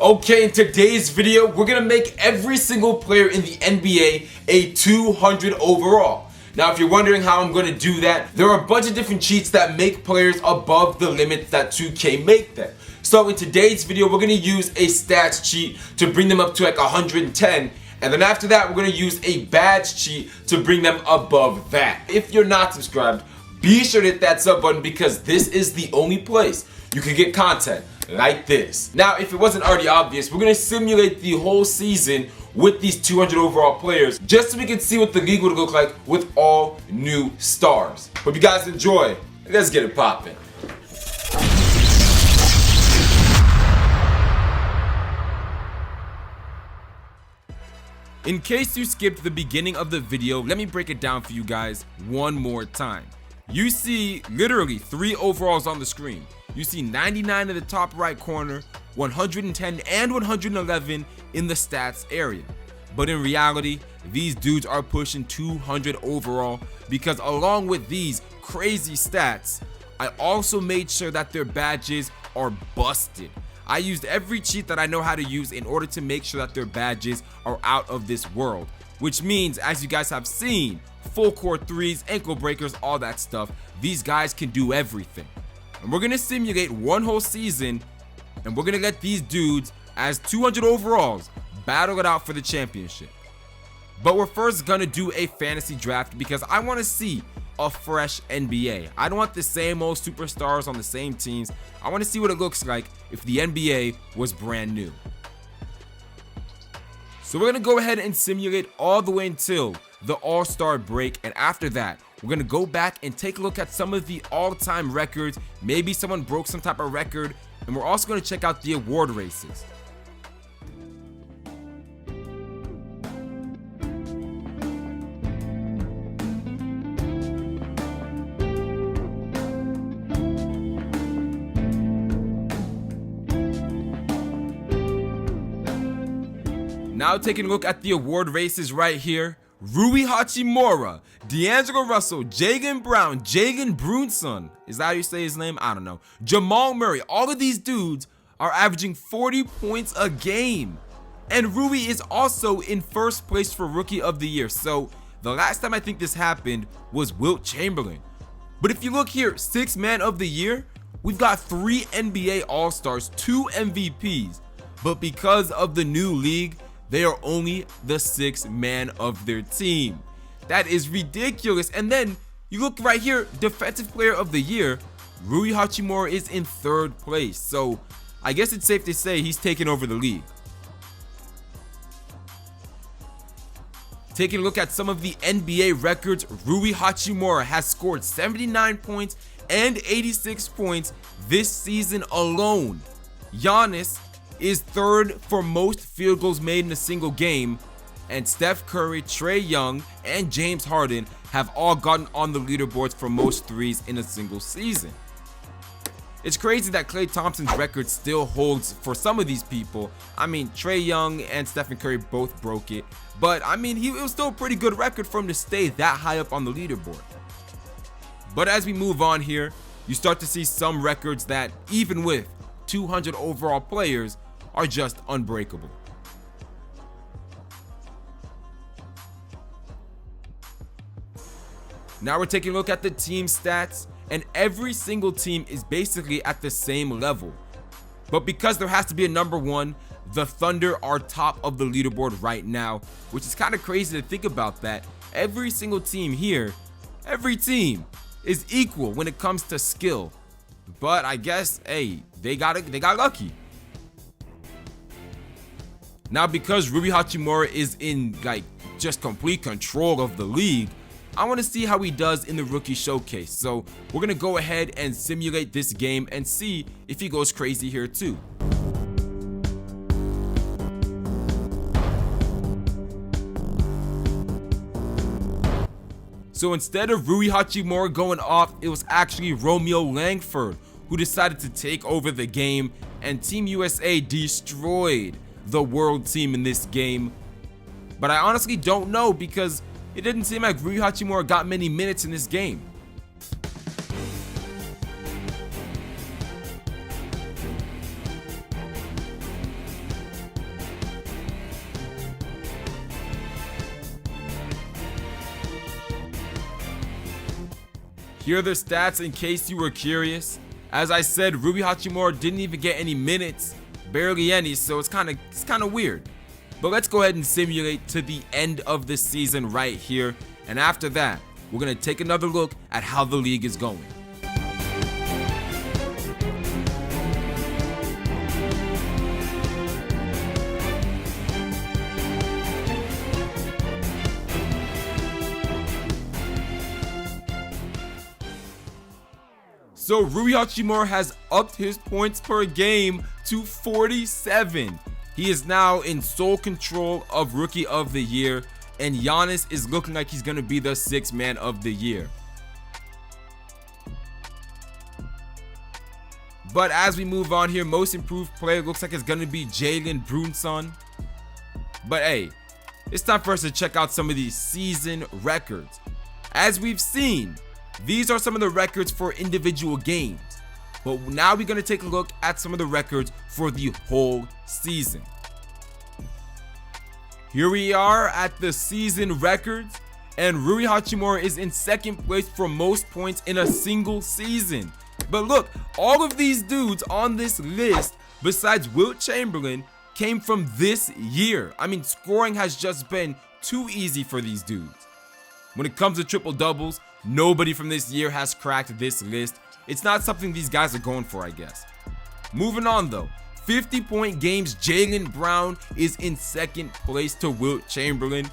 Okay, in today's video, we're gonna make every single player in the NBA a 200 overall. Now, if you're wondering how I'm gonna do that, there are a bunch of different cheats that make players above the limits that 2K make them. So in today's video, we're gonna use a stats cheat to bring them up to like 110. And then after that, we're gonna use a badge cheat to bring them above that. If you're not subscribed, be sure to hit that sub button because this is the only place you can get content like this. Now, if it wasn't already obvious, we're gonna simulate the whole season with these 200 overall players just so we can see what the league would look like with all new stars. Hope you guys enjoy. Let's get it poppin'. In case you skipped the beginning of the video, let me break it down for you guys one more time. You see literally 3 overalls on the screen. You see 99 in the top right corner, 110 and 111 in the stats area. But in reality, these dudes are pushing 200 overall because along with these crazy stats, I also made sure that their badges are busted. I used every cheat that I know how to use in order to make sure that their badges are out of this world. Which means, as you guys have seen, full court threes, ankle breakers, all that stuff, these guys can do everything. And we're gonna simulate one whole season, and we're gonna let these dudes, as 200 overalls, battle it out for the championship. But we're first gonna do a fantasy draft because I wanna see a fresh NBA. I don't want the same old superstars on the same teams. I wanna see what it looks like if the NBA was brand new. So we're gonna go ahead and simulate all the way until the All-Star break, and after that, we're gonna go back and take a look at some of the all-time records. Maybe someone broke some type of record, and we're also gonna check out the award races. Now taking a look at the award races right here. Rui Hachimura, D'Angelo Russell, Jaylen Brown, Jalen Brunson, is that how you say his name? I don't know. Jamal Murray, all of these dudes are averaging 40 points a game. And Rui is also in first place for Rookie of the Year. So the last time I think this happened was Wilt Chamberlain. But if you look here, 6th Man of the Year, we've got 3 NBA All-Stars, 2 MVPs. But because of the new league, they are only the 6th man of their team. That is ridiculous. And then you look right here, Defensive Player of the Year, Rui Hachimura is in 3rd place. So I guess it's safe to say he's taking over the league. Taking a look at some of the NBA records, Rui Hachimura has scored 79 points and 86 points this season alone. Giannis is 3rd for most field goals made in a single game, and Steph Curry, Trae Young, and James Harden have all gotten on the leaderboards for most threes in a single season. It's crazy that Klay Thompson's record still holds for some of these people. I mean, Trae Young and Stephen Curry both broke it, but I mean, it was still a pretty good record for him to stay that high up on the leaderboard. But as we move on here, you start to see some records that, even with 200 overall players, are just unbreakable. Now we're taking a look at the team stats, and every single team is basically at the same level. But because there has to be a number 1, the Thunder are top of the leaderboard right now, which is kind of crazy to think about that. Every single team here, every team is equal when it comes to skill. But I guess, hey, they got lucky. Now, because Rui Hachimura is in just complete control of the league, I want to see how he does in the rookie showcase. So we're gonna go ahead and simulate this game and see if he goes crazy here too. So instead of Rui Hachimura going off, it was actually Romeo Langford who decided to take over the game, and Team USA destroyed the world team in this game. But I honestly don't know because it didn't seem like Rui Hachimura got many minutes in this game. Here are the stats in case you were curious. As I said, Rui Hachimura didn't even get any minutes, barely any, so it's kind of weird. But let's go ahead and simulate to the end of the season right here, and after that, we're going to take another look at how the league is going. So Rui Hachimura has upped his points per game to 47. He is now in sole control of Rookie of the Year, and Giannis is looking like he's going to be the 6th man of the year. But as we move on here, most improved player looks like it's going to be Jalen Brunson. But hey, it's time for us to check out some of these season records. As we've seen, these are some of the records for individual games, but now we're going to take a look at some of the records for the whole season. Here we are at the season records, and Rui Hachimura is in 2nd place for most points in a single season. But look, all of these dudes on this list, besides Wilt Chamberlain, came from this year. I mean, scoring has just been too easy for these dudes. When it comes to triple doubles, nobody from this year has cracked this list. It's not something these guys are going for, I guess. Moving on though, 50-point games, Jaylen Brown is in 2nd place to Wilt Chamberlain.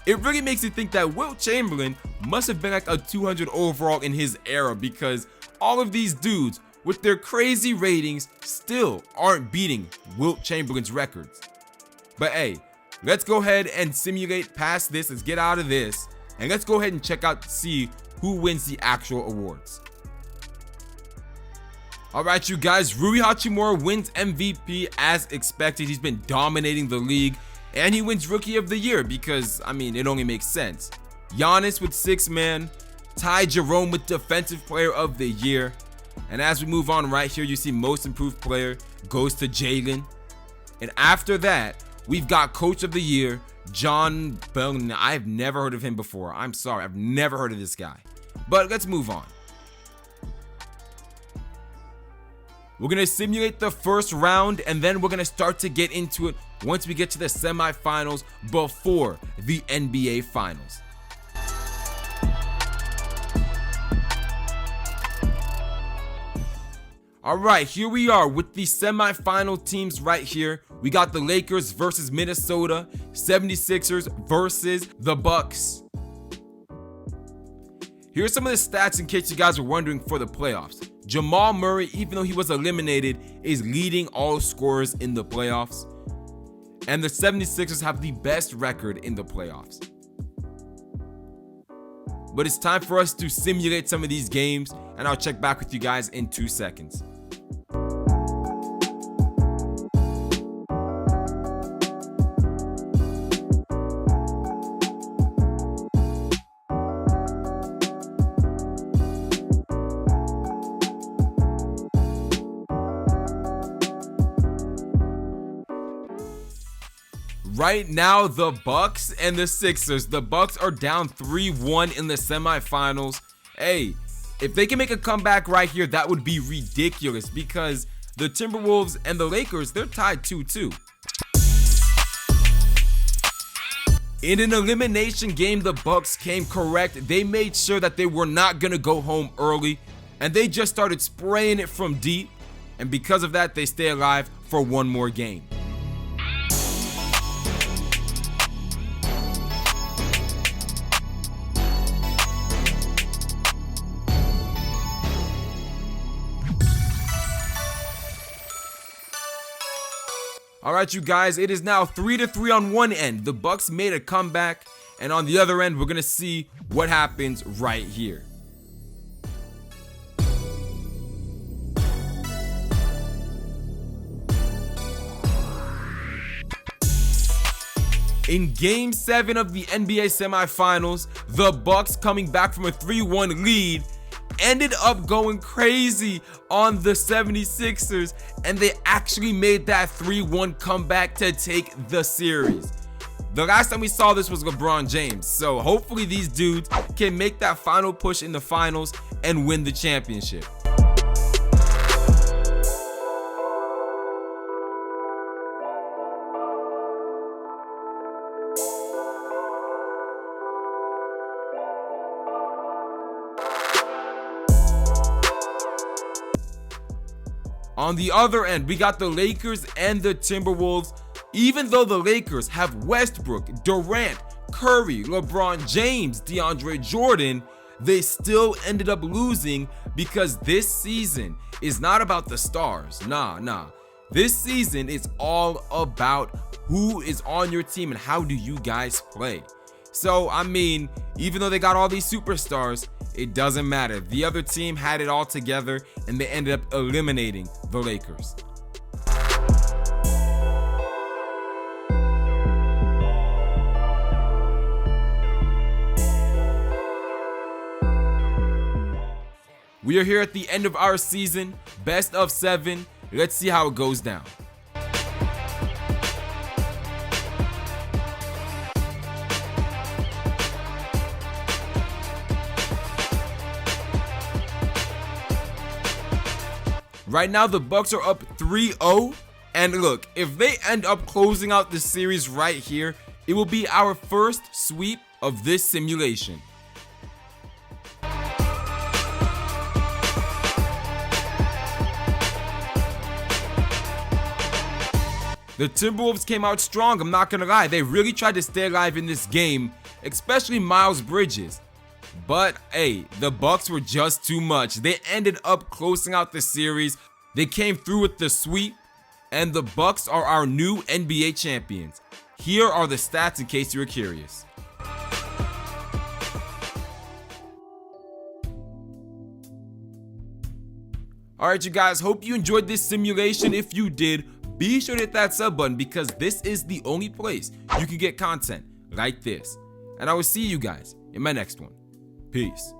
It really makes you think that Wilt Chamberlain must have been like a 200 overall in his era, because all of these dudes with their crazy ratings still aren't beating Wilt Chamberlain's records. But hey, let's go ahead and simulate past this. Let's get out of this. And let's go ahead and check out to see who wins the actual awards. Alright, you guys, Rui Hachimura wins MVP as expected. He's been dominating the league, and he wins Rookie of the Year because, I mean, it only makes sense. Giannis with 6th man, Ty Jerome with Defensive Player of the Year. And as we move on right here, you see Most Improved Player goes to Jalen. And after that, we've got Coach of the Year, John Bellin. I've never heard of him before. I'm sorry, I've never heard of this guy. But let's move on. We're going to simulate the first round, and then we're going to start to get into it once we get to the semifinals before the NBA Finals. Alright, here we are with the semifinal teams right here. We got the Lakers versus Minnesota, 76ers versus the Bucks. Here's some of the stats in case you guys were wondering for the playoffs. Jamal Murray, even though he was eliminated, is leading all scorers in the playoffs. And the 76ers have the best record in the playoffs. But it's time for us to simulate some of these games, and I'll check back with you guys in 2 seconds. Right now, the Bucks and the Sixers. The Bucks are down 3-1 in the semifinals. Hey, if they can make a comeback right here, that would be ridiculous, because the Timberwolves and the Lakers, they're tied 2-2. In an elimination game, the Bucks came correct. They made sure that they were not going to go home early, and they just started spraying it from deep, and because of that, they stay alive for one more game. Alright, you guys, it is now 3-3 on one end. The Bucks made a comeback, and on the other end, we're gonna see what happens right here. In Game 7 of the NBA semifinals, the Bucks, coming back from a 3-1 lead, ended up going crazy on the 76ers, and they actually made that 3-1 comeback to take the series. The last time we saw this was LeBron James, so hopefully these dudes can make that final push in the finals and win the championship. On the other end, we got the Lakers and the Timberwolves. Even though the Lakers have Westbrook, Durant, Curry, LeBron James, DeAndre Jordan, they still ended up losing because this season is not about the stars. Nah. This season is all about who is on your team and how do you guys play. So, I mean, even though they got all these superstars, it doesn't matter. The other team had it all together and they ended up eliminating the Lakers. We are here at the end of our season, best of 7. Let's see how it goes down. Right now, the Bucks are up 3-0. And look, if they end up closing out the series right here, it will be our first sweep of this simulation. The Timberwolves came out strong, I'm not gonna lie. They really tried to stay alive in this game, especially Miles Bridges. But hey, the Bucks were just too much. They ended up closing out the series. They came through with the sweep, and the Bucks are our new NBA champions. Here are the stats in case you were curious. Alright you guys, hope you enjoyed this simulation. If you did, be sure to hit that sub button because this is the only place you can get content like this. And I will see you guys in my next one. Peace.